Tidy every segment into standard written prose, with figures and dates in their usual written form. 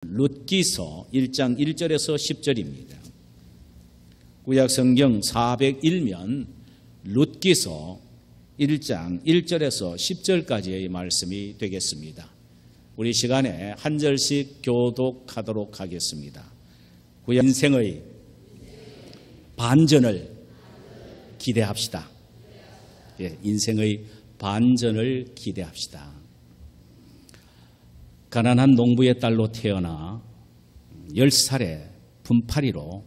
룻기서 1장 1절에서 10절입니다. 구약성경 401면 룻기서 1장 1절에서 10절까지의 말씀이 되겠습니다. 우리 시간에 한 절씩 교독하도록 하겠습니다. 구약 인생의 반전을 기대합시다. 인생의 반전을 기대합시다. 가난한 농부의 딸로 태어나 10살에 분파리로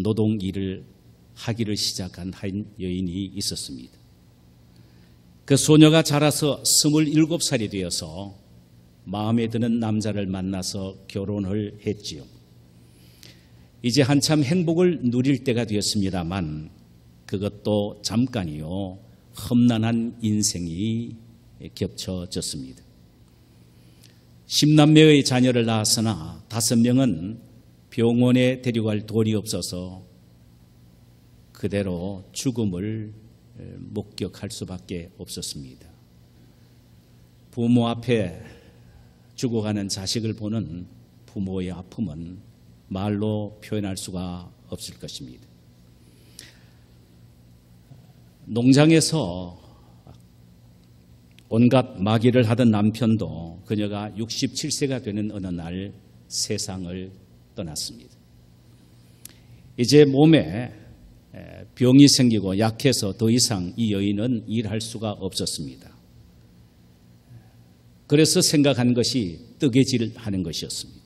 노동 일을 하기를 시작한 한 여인이 있었습니다. 그 소녀가 자라서 27살이 되어서 마음에 드는 남자를 만나서 결혼을 했지요. 이제 한참 행복을 누릴 때가 되었습니다만 그것도 잠깐이요. 험난한 인생이 겹쳐졌습니다. 10남매의 자녀를 낳았으나 5명은 병원에 데려갈 돈이 없어서 그대로 죽음을 목격할 수밖에 없었습니다. 부모 앞에 죽어가는 자식을 보는 부모의 아픔은 말로 표현할 수가 없을 것입니다. 농장에서 온갖 마기를 하던 남편도 그녀가 67세가 되는 어느 날 세상을 떠났습니다. 이제 몸에 병이 생기고 약해서 더 이상 이 여인은 일할 수가 없었습니다. 그래서 생각한 것이 뜨개질하는 것이었습니다.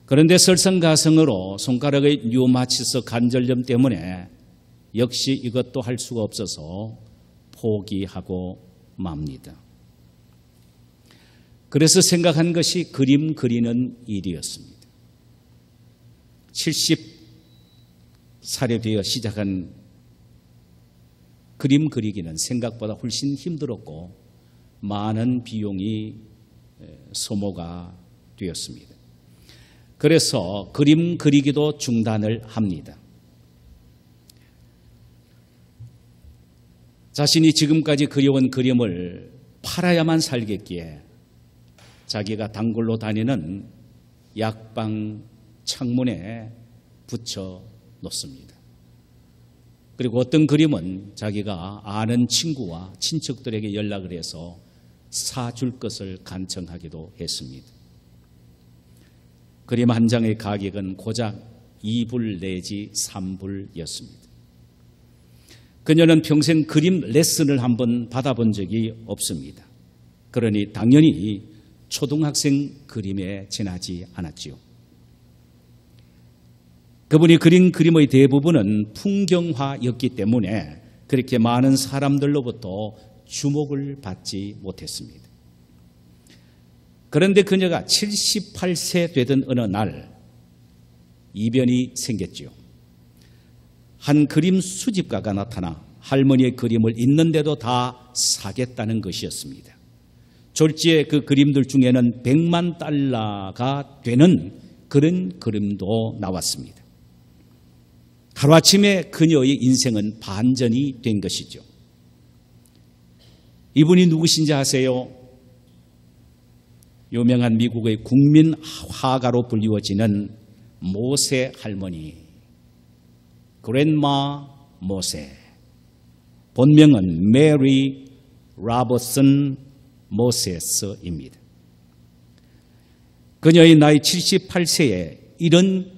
그런데 설상가성으로 손가락의 류마티스 관절염 때문에 역시 이것도 할 수가 없어서 포기하고 맙니다. 그래서 생각한 것이 그림 그리는 일이었습니다. 70살이 되어 시작한 그림 그리기는 생각보다 훨씬 힘들었고 많은 비용이 소모가 되었습니다. 그래서 그림 그리기도 중단을 합니다. 자신이 지금까지 그려온 그림을 팔아야만 살겠기에 자기가 단골로 다니는 약방 창문에 붙여 놓습니다. 그리고 어떤 그림은 자기가 아는 친구와 친척들에게 연락을 해서 사줄 것을 간청하기도 했습니다. 그림 한 장의 가격은 고작 2불 내지 3불이었습니다. 그녀는 평생 그림 레슨을 한번 받아본 적이 없습니다. 그러니 당연히 초등학생 그림에 지나지 않았지요. 그분이 그린 그림의 대부분은 풍경화였기 때문에 그렇게 많은 사람들로부터 주목을 받지 못했습니다. 그런데 그녀가 78세 되던 어느 날 이변이 생겼지요. 한 그림 수집가가 나타나 할머니의 그림을 있는데도 다 사겠다는 것이었습니다. 졸지에 그 그림들 중에는 100만 달러가 되는 그런 그림도 나왔습니다. 하루아침에 그녀의 인생은 반전이 된 것이죠. 이분이 누구신지 아세요? 유명한 미국의 국민 화가로 불리워지는 모세 할머니, 그랜마 모세, 본명은 메리 로버슨 모세스입니다. 그녀의 나이 78세에 이런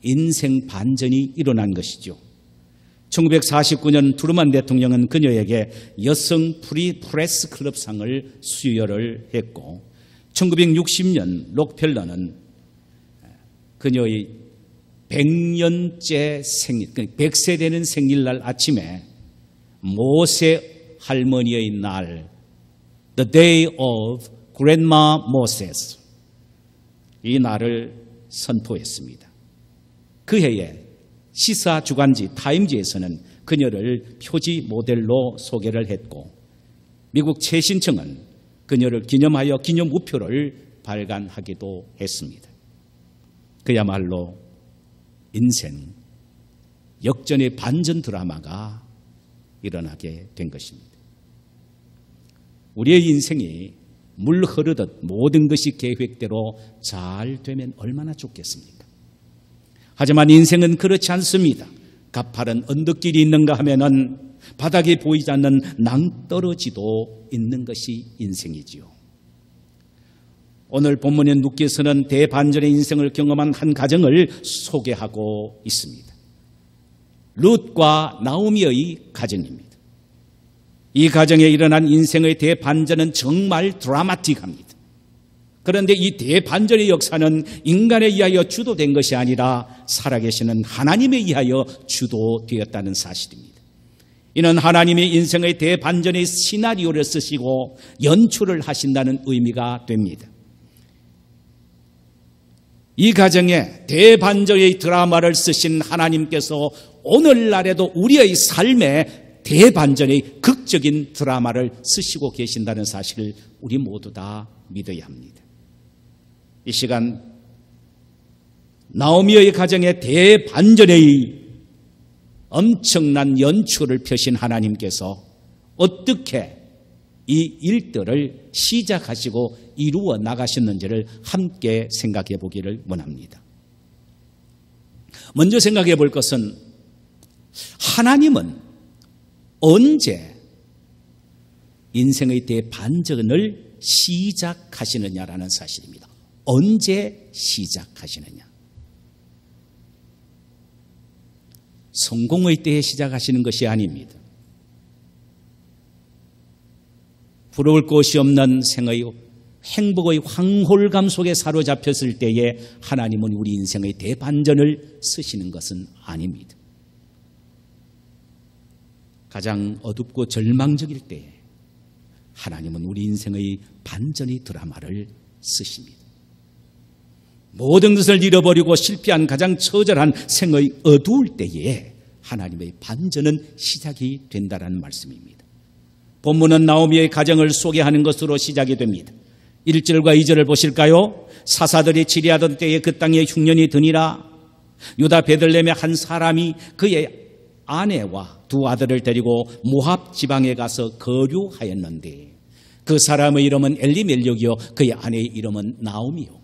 인생 반전이 일어난 것이죠. 1949년 트루만 대통령은 그녀에게 여성 프리 프레스 클럽상을 수여를 했고 1960년 록펠러는 그녀의 100년째 생일, 100세 되는 생일날 아침에 모세 할머니의 날, The Day of Grandma Moses, 이 날을 선포했습니다. 그 해에 시사 주간지 타임지에서는 그녀를 표지 모델로 소개를 했고 미국 최신청은 그녀를 기념하여 기념 우표를 발간하기도 했습니다. 그야말로 인생 역전의 반전 드라마가 일어나게 된 것입니다. 우리의 인생이 물 흐르듯 모든 것이 계획대로 잘 되면 얼마나 좋겠습니까? 하지만 인생은 그렇지 않습니다. 가파른 언덕길이 있는가 하면은 바닥에 보이지 않는 낭떠러지도 있는 것이 인생이지요. 오늘 본문의 누께서는 대반전의 인생을 경험한 한 가정을 소개하고 있습니다. 룻과 나오미의 가정입니다. 이 가정에 일어난 인생의 대반전은 정말 드라마틱합니다. 그런데 이 대반전의 역사는 인간에 의하여 주도된 것이 아니라 살아계시는 하나님에 의하여 주도되었다는 사실입니다. 이는 하나님이 인생의 대반전의 시나리오를 쓰시고 연출을 하신다는 의미가 됩니다. 이 가정에 대반전의 드라마를 쓰신 하나님께서 오늘날에도 우리의 삶에 대반전의 극적인 드라마를 쓰시고 계신다는 사실을 우리 모두 다 믿어야 합니다. 이 시간 나오미의 가정에 대반전의 엄청난 연출을 펴신 하나님께서 어떻게 이 일들을 시작하시고 이루어 나가셨는지를 함께 생각해 보기를 원합니다. 먼저 생각해 볼 것은 하나님은 언제 인생의 대반전을 시작하시느냐라는 사실입니다. 언제 시작하시느냐? 성공의 때에 시작하시는 것이 아닙니다. 부러울 것이 없는 생의 행복의 황홀감 속에 사로잡혔을 때에 하나님은 우리 인생의 대반전을 쓰시는 것은 아닙니다. 가장 어둡고 절망적일 때에 하나님은 우리 인생의 반전의 드라마를 쓰십니다. 모든 것을 잃어버리고 실패한 가장 처절한 생의 어두울 때에 하나님의 반전은 시작이 된다는 말씀입니다. 본문은 나오미의 가정을 소개하는 것으로 시작이 됩니다. 1절과 2절을 보실까요? 사사들이 치리하던 때에 그 땅에 흉년이 드니라. 유다 베들레헴의 한 사람이 그의 아내와 두 아들을 데리고 모압 지방에 가서 거류하였는데 그 사람의 이름은 엘리멜렉이요 그의 아내의 이름은 나오미요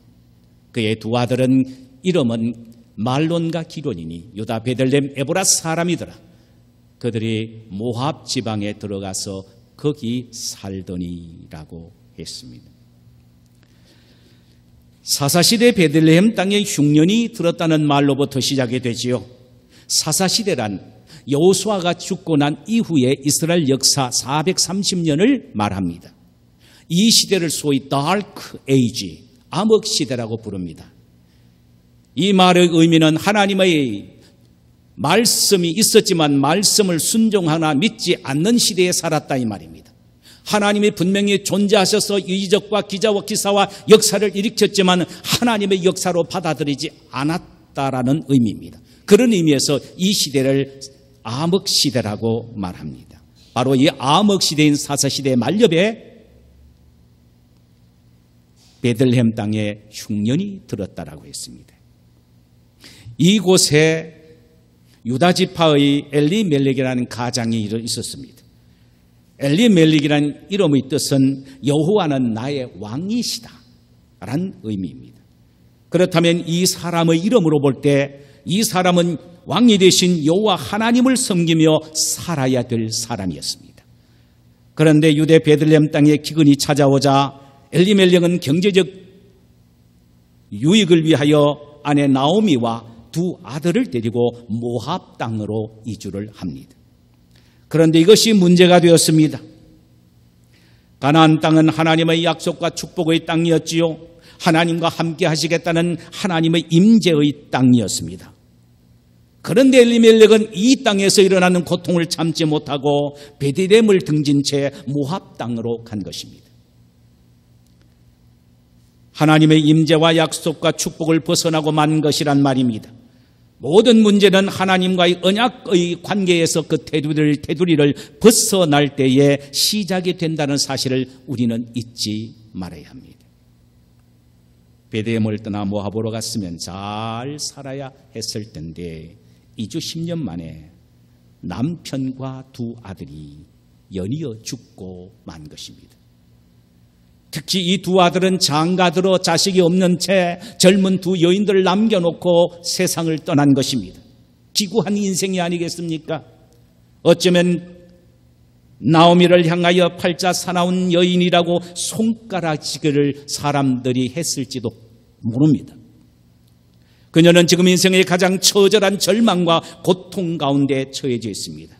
그의 두 아들은 이름은 말론과 기론이니 유다 베들레헴 에보라 사람이더라. 그들이 모압 지방에 들어가서 거기 살더니라고 했습니다. 사사시대 베들레헴 땅에 흉년이 들었다는 말로부터 시작이 되지요. 사사시대란 여호수아가 죽고 난 이후에 이스라엘 역사 430년을 말합니다. 이 시대를 소위 다크 에이지, 암흑 시대라고 부릅니다. 이 말의 의미는 하나님의 말씀이 있었지만 말씀을 순종하나 믿지 않는 시대에 살았다 이 말입니다. 하나님이 분명히 존재하셔서 이적과 기사와 역사를 일으켰지만 하나님의 역사로 받아들이지 않았다라는 의미입니다. 그런 의미에서 이 시대를 암흑 시대라고 말합니다. 바로 이 암흑 시대인 사사시대의 말엽에 베들레헴 땅에 흉년이 들었다라고 했습니다. 이곳에 유다 지파의 엘리멜렉이라는 가장이 있었습니다. 엘리멜렉이라는 이름의 뜻은 여호와는 나의 왕이시다 라는 의미입니다. 그렇다면 이 사람의 이름으로 볼 때 이 사람은 왕이 되신 여호와 하나님을 섬기며 살아야 될 사람이었습니다. 그런데 유대 베들레헴 땅에 기근이 찾아오자 엘리멜렉은 경제적 유익을 위하여 아내 나오미와 두 아들을 데리고 모압 땅으로 이주를 합니다. 그런데 이것이 문제가 되었습니다. 가나안 땅은 하나님의 약속과 축복의 땅이었지요. 하나님과 함께 하시겠다는 하나님의 임재의 땅이었습니다. 그런데 엘리멜렉은 이 땅에서 일어나는 고통을 참지 못하고 베들레헴을 등진 채 모압 땅으로 간 것입니다. 하나님의 임재와 약속과 축복을 벗어나고 만 것이란 말입니다. 모든 문제는 하나님과의 언약의 관계에서 그 테두리를 벗어날 때에 시작이 된다는 사실을 우리는 잊지 말아야 합니다. 베들레헴을 떠나 모압으로 갔으면 잘 살아야 했을 텐데 2주 10년 만에 남편과 두 아들이 연이어 죽고 만 것입니다. 특히 이 두 아들은 장가들어 자식이 없는 채 젊은 두 여인들을 남겨놓고 세상을 떠난 것입니다. 기구한 인생이 아니겠습니까? 어쩌면 나오미를 향하여 팔자 사나운 여인이라고 손가락질을 사람들이 했을지도 모릅니다. 그녀는 지금 인생의 가장 처절한 절망과 고통 가운데 처해져 있습니다.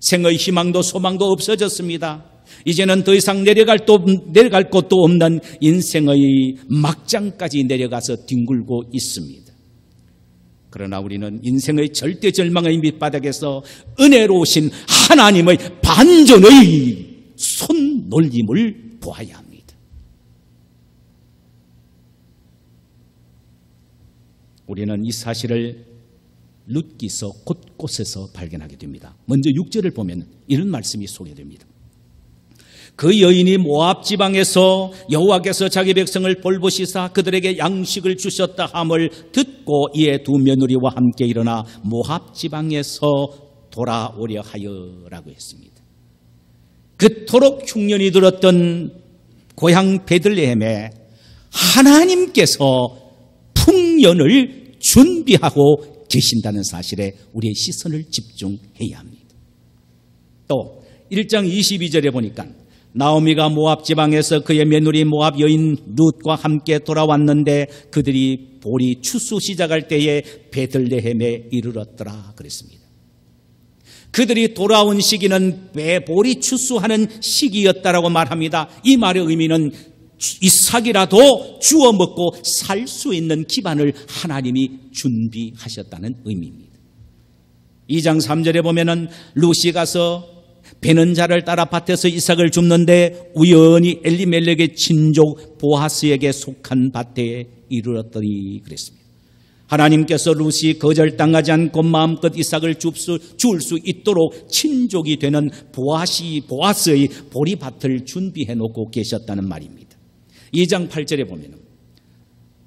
생의 희망도 소망도 없어졌습니다. 이제는 더 이상 내려갈 곳도 없는 인생의 막장까지 내려가서 뒹굴고 있습니다. 그러나 우리는 인생의 절대 절망의 밑바닥에서 은혜로우신 하나님의 반전의 손놀림을 보아야 합니다. 우리는 이 사실을 룻기서 곳곳에서 발견하게 됩니다. 먼저 6절을 보면 이런 말씀이 소개됩니다. 그 여인이 모압 지방에서 여호와께서 자기 백성을 돌보시사 그들에게 양식을 주셨다 함을 듣고 이에 두 며느리와 함께 일어나 모압 지방에서 돌아오려 하여라고 했습니다. 그토록 흉년이 들었던 고향 베들레헴에 하나님께서 풍년을 준비하고 계신다는 사실에 우리의 시선을 집중해야 합니다. 또 1장 22절에 보니까 나오미가 모압 지방에서 그의 며느리 모압 여인 룻과 함께 돌아왔는데 그들이 보리 추수 시작할 때에 베들레헴에 이르렀더라 그랬습니다. 그들이 돌아온 시기는 보리 추수하는 시기였다라고 말합니다. 이 말의 의미는 이삭이라도 주워 먹고 살 수 있는 기반을 하나님이 준비하셨다는 의미입니다. 2장 3절에 보면은 룻이 가서 베는 자를 따라 밭에서 이삭을 줍는데 우연히 엘리멜렉의 친족 보아스에게 속한 밭에 이르렀더니 그랬습니다. 하나님께서 룻이 거절당하지 않고 마음껏 이삭을 줄 수 있도록 친족이 되는 보아스의 보리밭을 준비해 놓고 계셨다는 말입니다. 2장 8절에 보면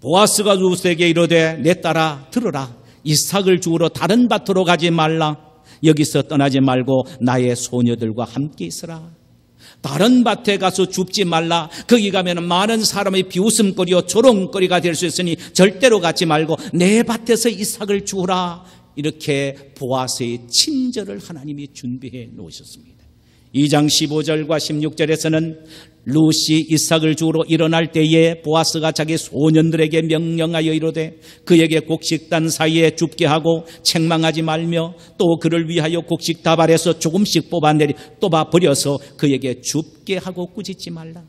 보아스가 룻에게 이르되 내 딸아 들으라. 이삭을 주우러 다른 밭으로 가지 말라. 여기서 떠나지 말고 나의 소녀들과 함께 있으라. 다른 밭에 가서 줍지 말라. 거기 가면 많은 사람의 비웃음거리요 조롱거리가 될 수 있으니 절대로 가지 말고 내 밭에서 이삭을 주우라. 이렇게 보아스의 친절을 하나님이 준비해 놓으셨습니다. 2장 15절과 16절에서는 룻이 이삭을 주우러 일어날 때에 보아스가 자기 소년들에게 명령하여 이르되 그에게 곡식단 사이에 줍게 하고 책망하지 말며 또 그를 위하여 곡식 다발에서 조금씩 뽑아 버려서 그에게 줍게 하고 꾸짖지 말라.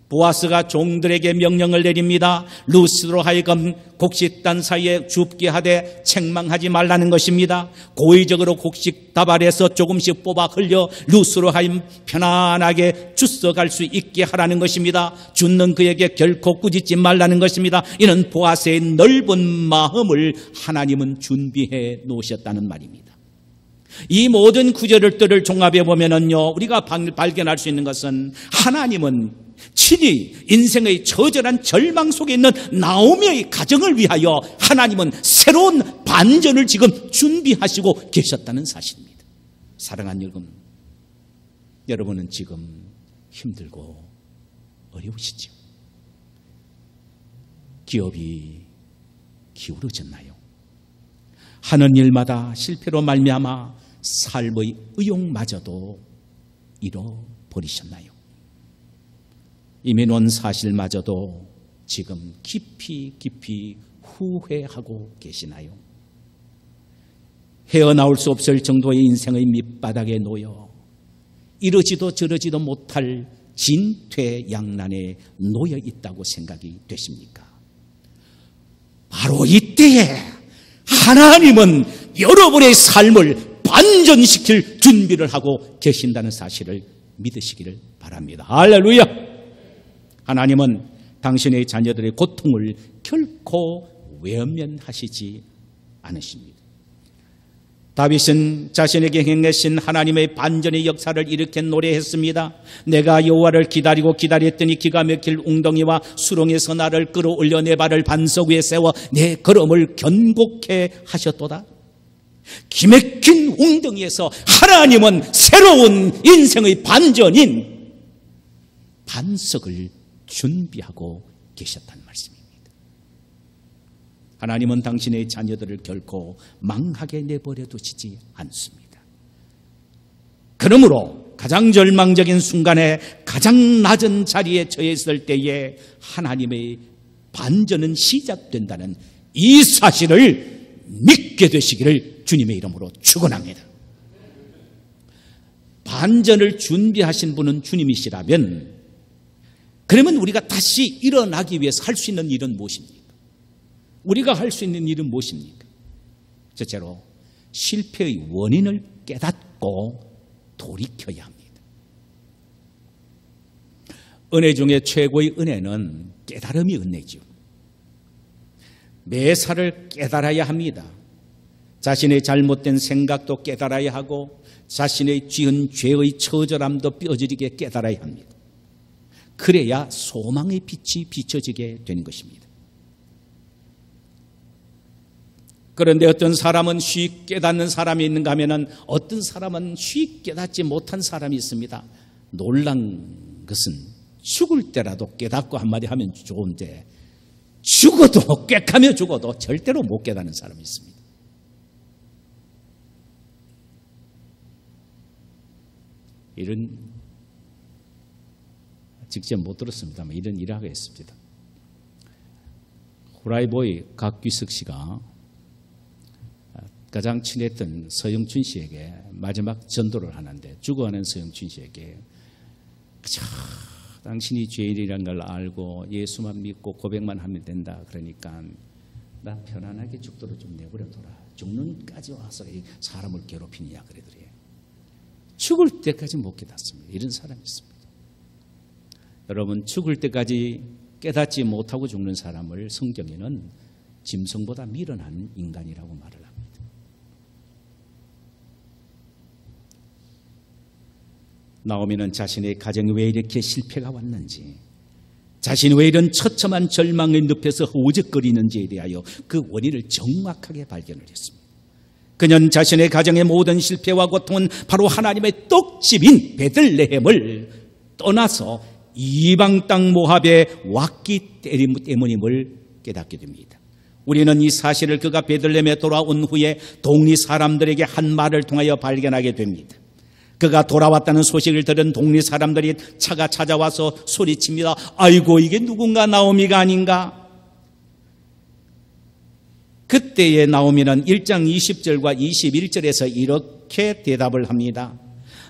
보아스가 종들에게 명령을 내립니다. 룻으로 하여금 곡식단 사이에 줍게 하되 책망하지 말라는 것입니다. 고의적으로 곡식 다발에서 조금씩 뽑아 흘려 룻으로 하여금 편안하게 주워갈 수 있게 하라는 것입니다. 줍는 그에게 결코 꾸짖지 말라는 것입니다. 이는 보아스의 넓은 마음을 하나님은 준비해 놓으셨다는 말입니다. 이 모든 구절들을 종합해 보면은요, 우리가 발견할 수 있는 것은 하나님은 친히 인생의 처절한 절망 속에 있는 나오미의 가정을 위하여 하나님은 새로운 반전을 지금 준비하시고 계셨다는 사실입니다. 사랑하는 여러분은 지금 힘들고 어려우시죠? 기업이 기울어졌나요? 하는 일마다 실패로 말미암아 삶의 의욕마저도 잃어버리셨나요? 이미 논 사실마저도 지금 깊이 후회하고 계시나요? 헤어나올 수 없을 정도의 인생의 밑바닥에 놓여 이러지도 저러지도 못할 진퇴양난에 놓여 있다고 생각이 되십니까? 바로 이때에 하나님은 여러분의 삶을 반전시킬 준비를 하고 계신다는 사실을 믿으시기를 바랍니다. 할렐루야! 하나님은 당신의 자녀들의 고통을 결코 외면하시지 않으십니다. 다윗은 자신에게 행하신 하나님의 반전의 역사를 일으켜 노래했습니다. 내가 여호와를 기다렸더니 기가 막힐 웅덩이와 수렁에서 나를 끌어올려 내 발을 반석 위에 세워 내 걸음을 견고케 하셨도다. 기막힌 웅덩이에서 하나님은 새로운 인생의 반전인 반석을 준비하고 계셨다는 말씀입니다. 하나님은 당신의 자녀들을 결코 망하게 내버려 두시지 않습니다. 그러므로 가장 절망적인 순간에 가장 낮은 자리에 처해 있을 때에 하나님의 반전은 시작된다는 이 사실을 믿게 되시기를 주님의 이름으로 축원합니다. 반전을 준비하신 분은 주님이시라면 그러면 우리가 다시 일어나기 위해서 할 수 있는 일은 무엇입니까? 우리가 할 수 있는 일은 무엇입니까? 첫째로 실패의 원인을 깨닫고 돌이켜야 합니다. 은혜 중에 최고의 은혜는 깨달음이 은혜죠. 매사를 깨달아야 합니다. 자신의 잘못된 생각도 깨달아야 하고 자신의 지은 죄의 처절함도 뼈저리게 깨달아야 합니다. 그래야 소망의 빛이 비춰지게 되는 것입니다. 그런데 어떤 사람은 쉽게 깨닫는 사람이 있는가 하면 어떤 사람은 쉽게 깨닫지 못한 사람이 있습니다. 놀란 것은 죽을 때라도 깨닫고 한마디 하면 좋은데 죽어도 꽥하며 죽어도 절대로 못 깨닫는 사람이 있습니다. 이런 직접 못 들었습니다만 이런 일화가 있습니다. 후라이보이 각귀석 씨가 가장 친했던 서영춘 씨에게 마지막 전도를 하는데 죽어가는 서영춘 씨에게 당신이 죄인이라는 걸 알고 예수만 믿고 고백만 하면 된다. 그러니까 나 편안하게 죽도록 좀 내버려둬라. 죽는까지 와서 사람을 괴롭히느냐 그러더래요. 죽을 때까지 못 깨닫습니다. 이런 사람이 있습니다. 여러분 죽을 때까지 깨닫지 못하고 죽는 사람을 성경에는 짐승보다 미련한 인간이라고 말을 합니다. 나오미는 자신의 가정이 왜 이렇게 실패가 왔는지, 자신이 왜 이런 처참한 절망의 늪에서 허우적거리는지에 대하여 그 원인을 정확하게 발견을 했습니다. 그는 자신의 가정의 모든 실패와 고통은 바로 하나님의 떡집인 베들레헴을 떠나서 이방 땅 모압에 왔기 때문임을 깨닫게 됩니다. 우리는 이 사실을 그가 베들레헴에 돌아온 후에 동리 사람들에게 한 말을 통하여 발견하게 됩니다. 그가 돌아왔다는 소식을 들은 동리 사람들이 차가 찾아와서 소리칩니다. 아이고 이게 누군가 나오미가 아닌가? 그때의 나오미는 1장 20절과 21절에서 이렇게 대답을 합니다.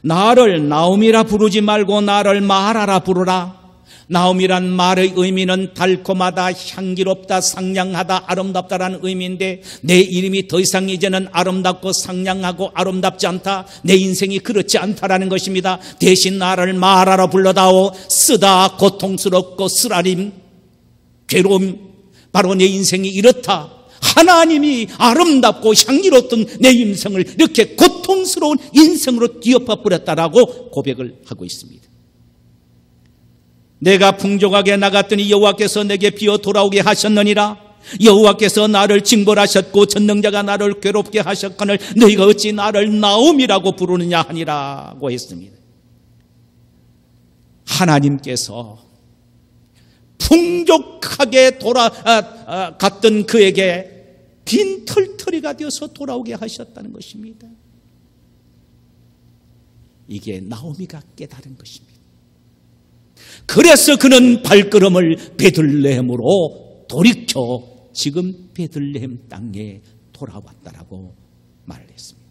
나를 나오미라 부르지 말고 나를 마라라 부르라. 나오미란 말의 의미는 달콤하다, 향기롭다, 상냥하다, 아름답다라는 의미인데 내 이름이 더 이상 이제는 아름답고 상냥하고 아름답지 않다. 내 인생이 그렇지 않다라는 것입니다. 대신 나를 마라라 불러다오. 쓰다 고통스럽고 쓰라림, 괴로움, 바로 내 인생이 이렇다. 하나님이 아름답고 향기롭던 내 인생을 이렇게 고통스러운 인생으로 뒤엎어 버렸다라고 고백을 하고 있습니다. 내가 풍족하게 나갔더니 여호와께서 내게 비어 돌아오게 하셨느니라. 여호와께서 나를 징벌하셨고 전능자가 나를 괴롭게 하셨거늘 너희가 어찌 나를 나옴이라고 부르느냐 하니라고 했습니다. 하나님께서 풍족하게 갔던 그에게 빈 털터리가 되어서 돌아오게 하셨다는 것입니다. 이게 나오미가 깨달은 것입니다. 그래서 그는 발걸음을 베들레헴으로 돌이켜 지금 베들레헴 땅에 돌아왔다라고 말을 했습니다.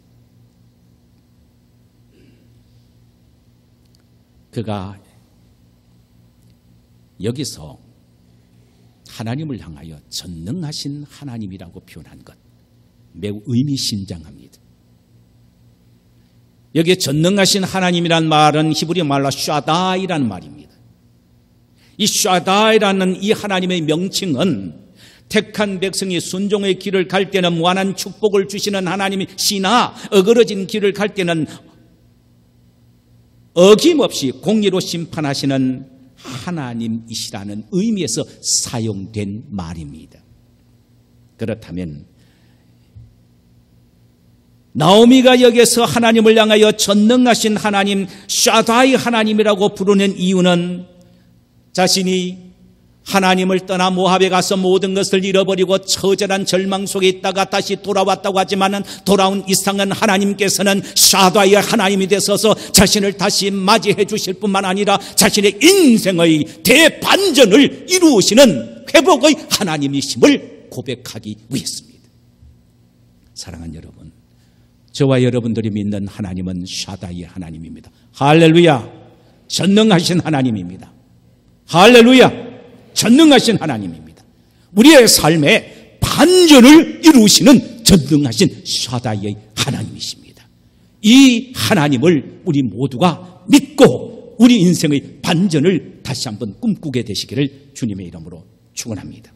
그가 여기서 하나님을 향하여 전능하신 하나님이라고 표현한 것 매우 의미심장합니다. 여기에 전능하신 하나님이란 말은 히브리 말로 샤다이라는 말입니다. 이 샤다이라는 이 하나님의 명칭은 택한 백성이 순종의 길을 갈 때는 무한한 축복을 주시는 하나님이시나 어그러진 길을 갈 때는 어김없이 공의로 심판하시는 하나님이시라는 의미에서 사용된 말입니다. 그렇다면 나오미가 여기서 하나님을 향하여 전능하신 하나님 샤다이 하나님이라고 부르는 이유는 자신이 하나님을 떠나 모압에 가서 모든 것을 잃어버리고 처절한 절망 속에 있다가 다시 돌아왔다고 하지만 돌아온 이상은 하나님께서는 샤다의 하나님이 되셔서 자신을 다시 맞이해 주실 뿐만 아니라 자신의 인생의 대반전을 이루시는 회복의 하나님이심을 고백하기 위해서입니다. 사랑하는 여러분, 저와 여러분들이 믿는 하나님은 샤다의 하나님입니다. 할렐루야! 전능하신 하나님입니다. 할렐루야! 전능하신 하나님입니다. 우리의 삶에 반전을 이루시는 전능하신 샤다이의 하나님이십니다. 이 하나님을 우리 모두가 믿고 우리 인생의 반전을 다시 한번 꿈꾸게 되시기를 주님의 이름으로 축원합니다.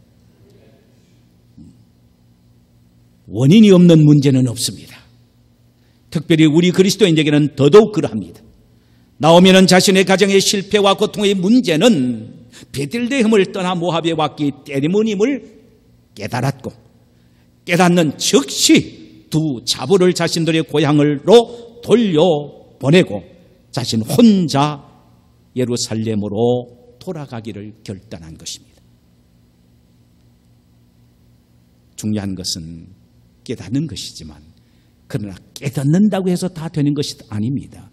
원인이 없는 문제는 없습니다. 특별히 우리 그리스도인에게는 더더욱 그러합니다. 나오미는 자신의 가정의 실패와 고통의 문제는 베들레헴을 떠나 모압에 왔기 때문임을 깨달았고, 깨닫는 즉시 두 자부를 자신들의 고향으로 돌려보내고 자신 혼자 예루살렘으로 돌아가기를 결단한 것입니다. 중요한 것은 깨닫는 것이지만, 그러나 깨닫는다고 해서 다 되는 것이 아닙니다.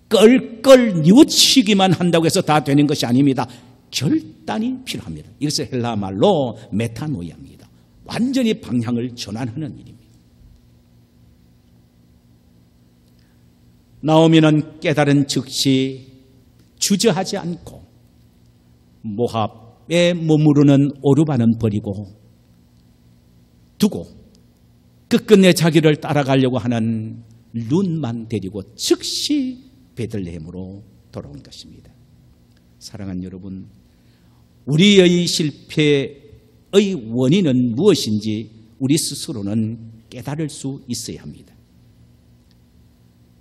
껄껄 뉘우치기만 한다고 해서 다 되는 것이 아닙니다. 결단이 필요합니다. 이것을 헬라 말로 메타노이아입니다. 완전히 방향을 전환하는 일입니다. 나오미는 깨달은 즉시 주저하지 않고 모압에 머무르는 오르반은 버리고 두고 끝끝내 자기를 따라가려고 하는 룻만 데리고 즉시 베들레헴으로 돌아온 것입니다. 사랑하는 여러분, 우리의 실패의 원인은 무엇인지 우리 스스로는 깨달을 수 있어야 합니다.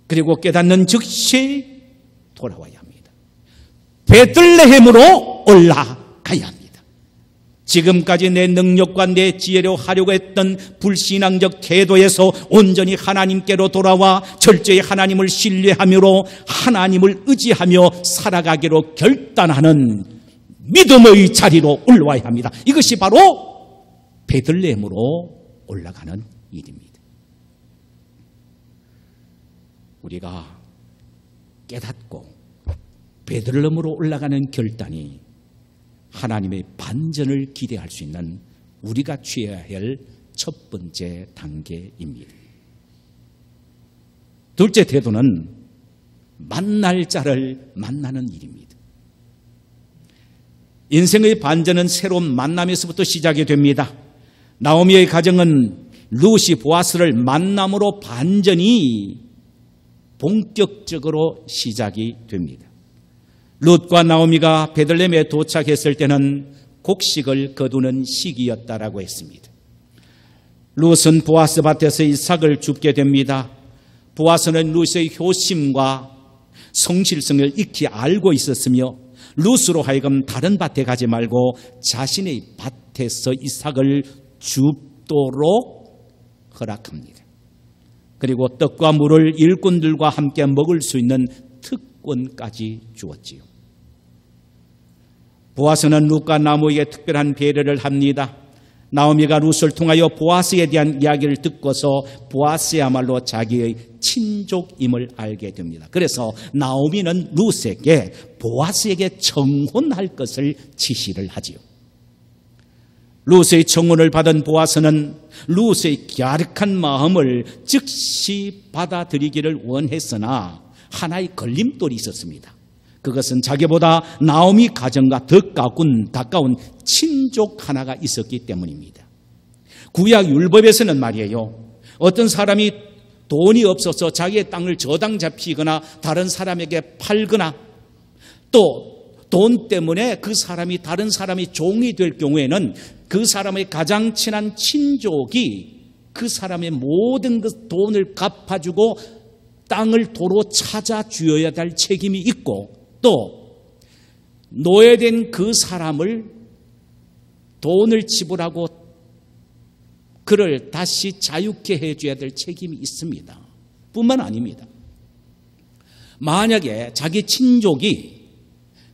그리고 깨닫는 즉시 돌아와야 합니다. 베들레헴으로 올라가야 합니다. 지금까지 내 능력과 내 지혜로 하려고 했던 불신앙적 태도에서 온전히 하나님께로 돌아와 철저히 하나님을 신뢰하므로 하나님을 의지하며 살아가기로 결단하는 믿음의 자리로 올라와야 합니다. 이것이 바로 베들레헴으로 올라가는 일입니다. 우리가 깨닫고 베들레헴으로 올라가는 결단이 하나님의 반전을 기대할 수 있는 우리가 취해야 할 첫 번째 단계입니다. 둘째 태도는 만날 자를 만나는 일입니다. 인생의 반전은 새로운 만남에서부터 시작이 됩니다. 나오미의 가정은 룻이 보아스를 만남으로 반전이 본격적으로 시작이 됩니다. 룻과 나오미가 베들레헴에 도착했을 때는 곡식을 거두는 시기였다라고 했습니다. 룻은 보아스 밭에서 이삭을 줍게 됩니다. 보아스는 룻의 효심과 성실성을 익히 알고 있었으며 룻으로 하여금 다른 밭에 가지 말고 자신의 밭에서 이삭을 줍도록 허락합니다. 그리고 떡과 물을 일꾼들과 함께 먹을 수 있는 특권까지 주었지요. 보아스는 룻과 나오미에게 특별한 배려를 합니다. 나오미가 룻을 통하여 보아스에 대한 이야기를 듣고서 보아스야말로 자기의 친족임을 알게 됩니다. 그래서 나오미는 룻에게 보아스에게 청혼할 것을 지시를 하지요. 룻의 청혼을 받은 보아스는 룻의 갸륵한 마음을 즉시 받아들이기를 원했으나 하나의 걸림돌이 있었습니다. 그것은 자기보다 나오미 가정과 더 가까운 친족 하나가 있었기 때문입니다. 구약 율법에서는 말이에요, 어떤 사람이 돈이 없어서 자기의 땅을 저당 잡히거나 다른 사람에게 팔거나 또 돈 때문에 그 사람이 다른 사람이 종이 될 경우에는 그 사람의 가장 친한 친족이 그 사람의 모든 그 돈을 갚아주고 땅을 도로 찾아주어야 할 책임이 있고, 또 노예된 그 사람을 돈을 지불하고 그를 다시 자유케 해줘야 될 책임이 있습니다. 뿐만 아닙니다. 만약에 자기 친족이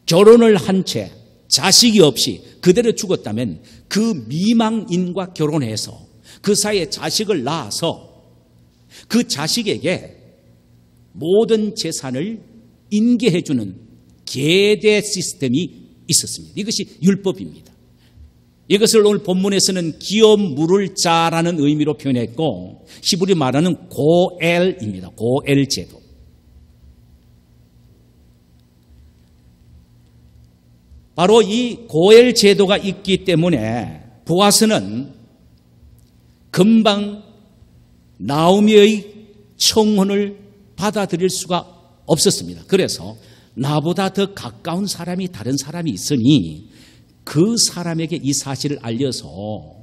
결혼을 한 채 자식이 없이 그대로 죽었다면 그 미망인과 결혼해서 그 사이에 자식을 낳아서 그 자식에게 모든 재산을 인계해주는 계대 시스템이 있었습니다. 이것이 율법입니다. 이것을 오늘 본문에서는 기업 물을 자라는 의미로 표현했고 히브리 말하는 고엘입니다. 고엘 제도. 바로 이 고엘 제도가 있기 때문에 보아스는 금방 나오미의 청혼을 받아들일 수가 없었습니다. 그래서 나보다 더 가까운 사람이 다른 사람이 있으니 그 사람에게 이 사실을 알려서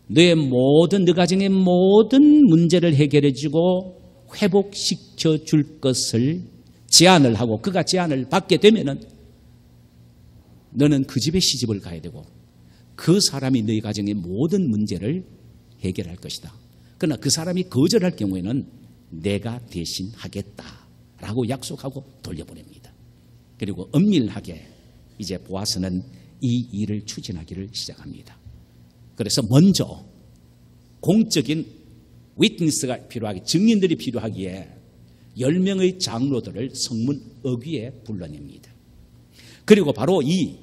너 가정의 모든 문제를 해결해 주고 회복시켜 줄 것을 제안을 하고 그가 제안을 받게 되면은 너는 그 집에 시집을 가야 되고 그 사람이 너희 가정의 모든 문제를 해결할 것이다. 그러나 그 사람이 거절할 경우에는 내가 대신 하겠다라고 약속하고 돌려보냅니다. 그리고 엄밀하게 이제 보아스는 이 일을 추진하기를 시작합니다. 그래서 먼저 공적인 위트니스가 필요하기, 증인들이 필요하기에 10명의 장로들을 성문 어귀에 불러냅니다. 그리고 바로 이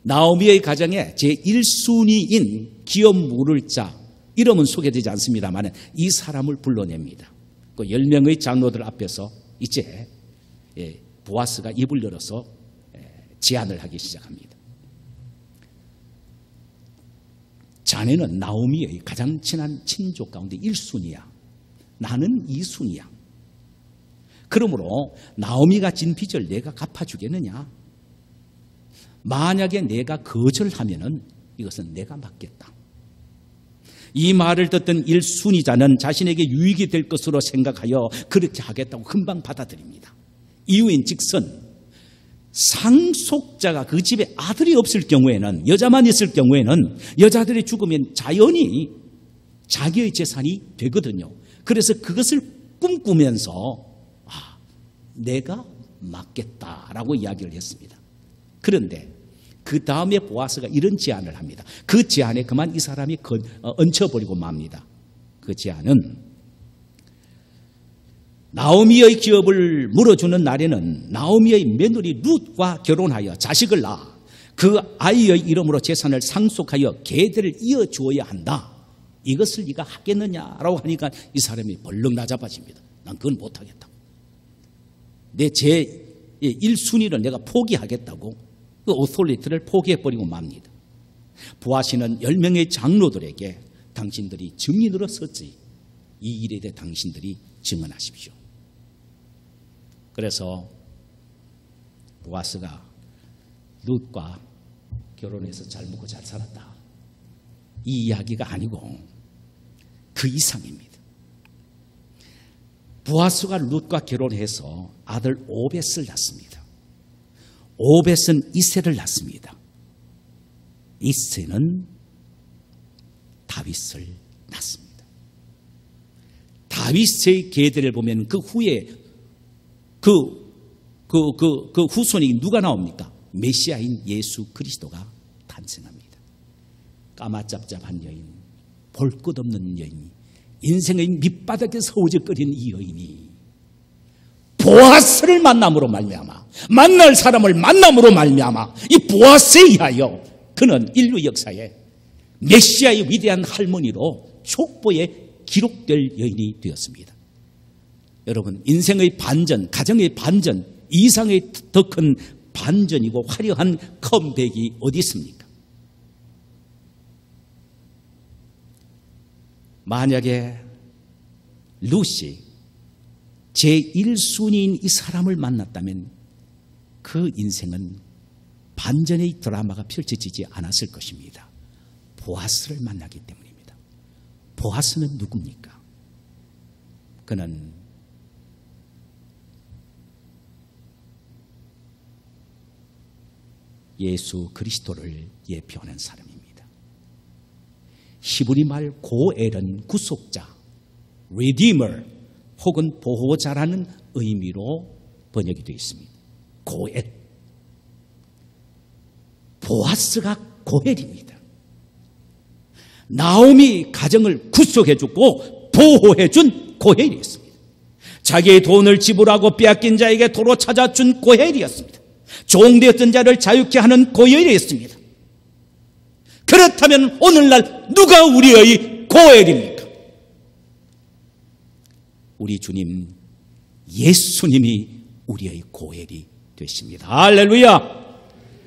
나오미의 가정에 제1순위인 기업 물을 자, 이름은 소개되지 않습니다만 이 사람을 불러냅니다. 그 10명의 장로들 앞에서 이제 보아스가 입을 열어서 제안을 하기 시작합니다. 자네는 나오미의 가장 친한 친족 가운데 1순위야. 나는 2순위야. 그러므로 나오미가 진 빚을 내가 갚아주겠느냐? 만약에 내가 거절하면은 이것은 내가 맡겠다. 이 말을 듣던 1순위자는 자신에게 유익이 될 것으로 생각하여 그렇게 하겠다고 금방 받아들입니다. 이유인 즉슨 상속자가 그 집에 아들이 없을 경우에는, 여자만 있을 경우에는 여자들이 죽으면 자연히 자기의 재산이 되거든요. 그래서 그것을 꿈꾸면서 내가 맡겠다라고 이야기를 했습니다. 그런데 그 다음에 보아스가 이런 제안을 합니다. 그 제안에 그만 이 사람이 얹혀버리고 맙니다. 그 제안은 나오미의 기업을 물어주는 날에는 나오미의 며느리 룻과 결혼하여 자식을 낳아 그 아이의 이름으로 재산을 상속하여 계대를 이어주어야 한다. 이것을 네가 하겠느냐라고 하니까 이 사람이 벌렁 나자빠집니다. 난 그건 못하겠다. 내 제1순위를 내가 포기하겠다고 그 오토리티를 포기해버리고 맙니다. 보아스는 10명의 장로들에게 당신들이 증인으로 섰지 이 일에 대해 당신들이 증언하십시오. 그래서 보아스가 룻과 결혼해서 잘 먹고 잘 살았다. 이 이야기가 아니고 그 이상입니다. 보아스가 룻과 결혼해서 아들 오벳을 낳습니다. 오벳은 이새를 낳습니다. 이새는 다윗을 낳습니다. 다윗의 계대를 보면 그 후에 그 후손이 누가 나옵니까? 메시아인 예수 그리스도가 탄생합니다. 까마짭짭한 여인, 볼 것 없는 여인, 인생의 밑바닥에서 어저거리는 이 여인이 보아스를 만남으로 말미암아, 만날 사람을 만남으로 말미암아 이 보아스에 의하여 그는 인류 역사에 메시아의 위대한 할머니로 족보에 기록될 여인이 되었습니다. 여러분, 인생의 반전, 가정의 반전 이상의 더 큰 반전이고 화려한 컴백이 어디 있습니까? 만약에 룻이 제1순위인 이 사람을 만났다면 그 인생은 반전의 드라마가 펼쳐지지 않았을 것입니다. 보아스를 만나기 때문입니다. 보아스는 누굽니까? 그는 예수 그리스도를 예표하는 사람입니다. 히브리 말 고엘은 구속자, Redeemer 혹은 보호자라는 의미로 번역이 되어 있습니다. 고엘. 보아스가 고엘입니다. 나오미 가정을 구속해주고 보호해준 고엘이었습니다. 자기의 돈을 지불하고 빼앗긴 자에게 도로 찾아준 고엘이었습니다. 종되었던 자를 자유케 하는 고엘이었습니다. 그렇다면 오늘날 누가 우리의 고엘입니까? 우리 주님 예수님이 우리의 고엘이 되십니다. 할렐루야!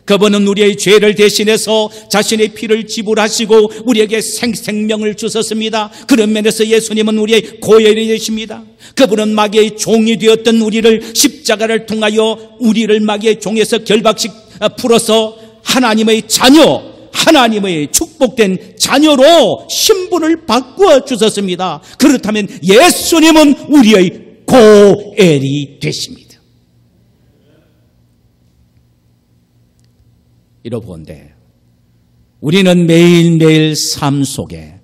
그분은 우리의 죄를 대신해서 자신의 피를 지불하시고 우리에게 생명을 주셨습니다. 그런 면에서 예수님은 우리의 고엘이 되십니다. 그분은 마귀의 종이 되었던 우리를 십자가를 통하여 우리를 마귀의 종에서 풀어서 하나님의 자녀, 하나님의 축복된 자녀로 신분을 바꾸어 주셨습니다. 그렇다면 예수님은 우리의 고엘이 되십니다. 이러본데 우리는 매일매일 삶 속에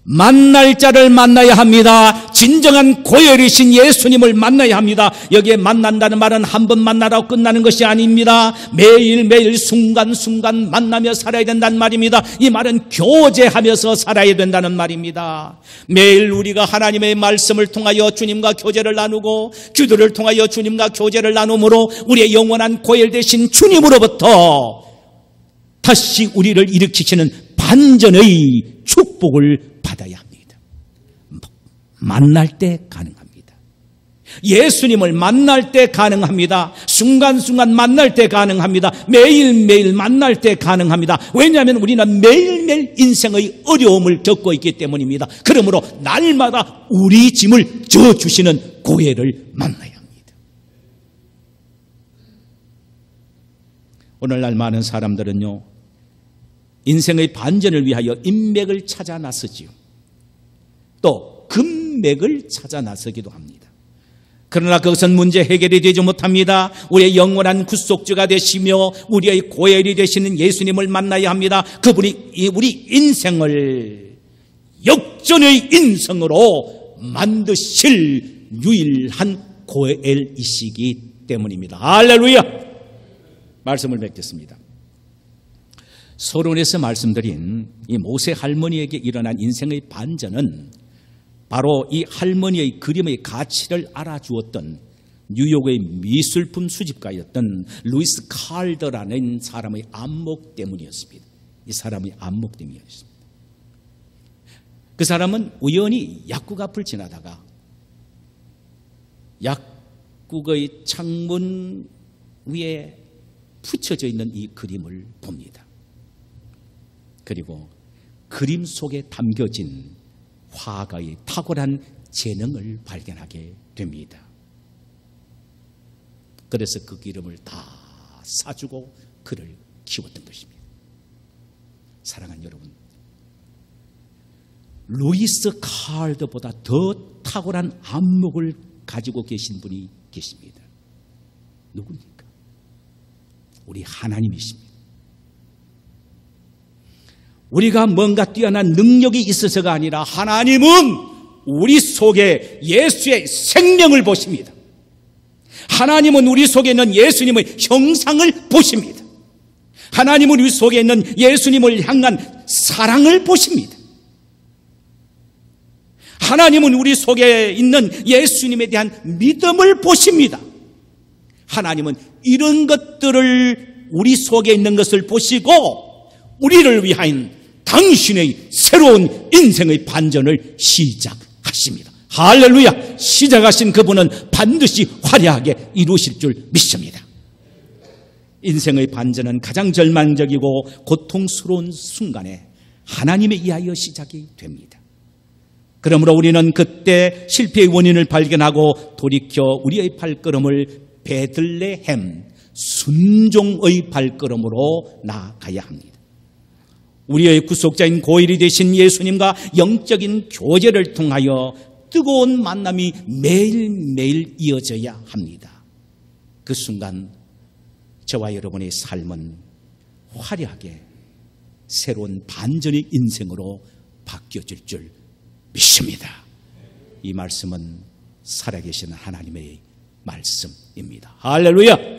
만날 자를 만나야 합니다. 진정한 고열이신 예수님을 만나야 합니다. 여기에 만난다는 말은 한 번 만나라고 끝나는 것이 아닙니다. 매일매일 순간순간 만나며 살아야 된다는 말입니다. 이 말은 교제하면서 살아야 된다는 말입니다. 매일 우리가 하나님의 말씀을 통하여 주님과 교제를 나누고 기도를 통하여 주님과 교제를 나눔으로 우리의 영원한 고열 되신 주님으로부터 다시 우리를 일으키시는 반전의 축복을 받아야 합니다. 만날 때 가능합니다. 예수님을 만날 때 가능합니다. 순간순간 만날 때 가능합니다. 매일매일 만날 때 가능합니다. 왜냐하면 우리는 매일매일 인생의 어려움을 겪고 있기 때문입니다. 그러므로 날마다 우리 짐을 져주시는 고엘을 만나야 합니다. 오늘날 많은 사람들은요, 인생의 반전을 위하여 인맥을 찾아 나서지요. 또 금맥을 찾아 나서기도 합니다. 그러나 그것은 문제 해결이 되지 못합니다. 우리의 영원한 구속주가 되시며 우리의 고엘이 되시는 예수님을 만나야 합니다. 그분이 우리 인생을 역전의 인생으로 만드실 유일한 고엘이시기 때문입니다. 할렐루야! 말씀을 맺겠습니다. 서론에서 말씀드린 이 모세 할머니에게 일어난 인생의 반전은 바로 이 할머니의 그림의 가치를 알아주었던 뉴욕의 미술품 수집가였던 루이스 칼더라는 사람의 안목 때문이었습니다. 이 사람의 안목 때문이었습니다. 그 사람은 우연히 약국 앞을 지나다가 약국의 창문 위에 붙여져 있는 이 그림을 봅니다. 그리고 그림 속에 담겨진 화가의 탁월한 재능을 발견하게 됩니다. 그래서 그 그림을 다 사주고 그를 키웠던 것입니다. 사랑하는 여러분, 루이스 칼더보다 더 탁월한 안목을 가지고 계신 분이 계십니다. 누굽니까? 우리 하나님이십니다. 우리가 뭔가 뛰어난 능력이 있어서가 아니라 하나님은 우리 속에 예수의 생명을 보십니다. 하나님은 우리 속에 있는 예수님의 형상을 보십니다. 하나님은 우리 속에 있는 예수님을 향한 사랑을 보십니다. 하나님은 우리 속에 있는 예수님에 대한 믿음을 보십니다. 하나님은 이런 것들을 우리 속에 있는 것을 보시고 우리를 위한 당신의 새로운 인생의 반전을 시작하십니다. 할렐루야! 시작하신 그분은 반드시 화려하게 이루실 줄 믿습니다. 인생의 반전은 가장 절망적이고 고통스러운 순간에 하나님에 의하여 시작이 됩니다. 그러므로 우리는 그때 실패의 원인을 발견하고 돌이켜 우리의 발걸음을 베들레헴 순종의 발걸음으로 나아가야 합니다. 우리의 구속자인 고일이 되신 예수님과 영적인 교제를 통하여 뜨거운 만남이 매일매일 이어져야 합니다. 그 순간 저와 여러분의 삶은 화려하게 새로운 반전의 인생으로 바뀌어질 줄 믿습니다. 이 말씀은 살아계신 하나님의 말씀입니다. 할렐루야!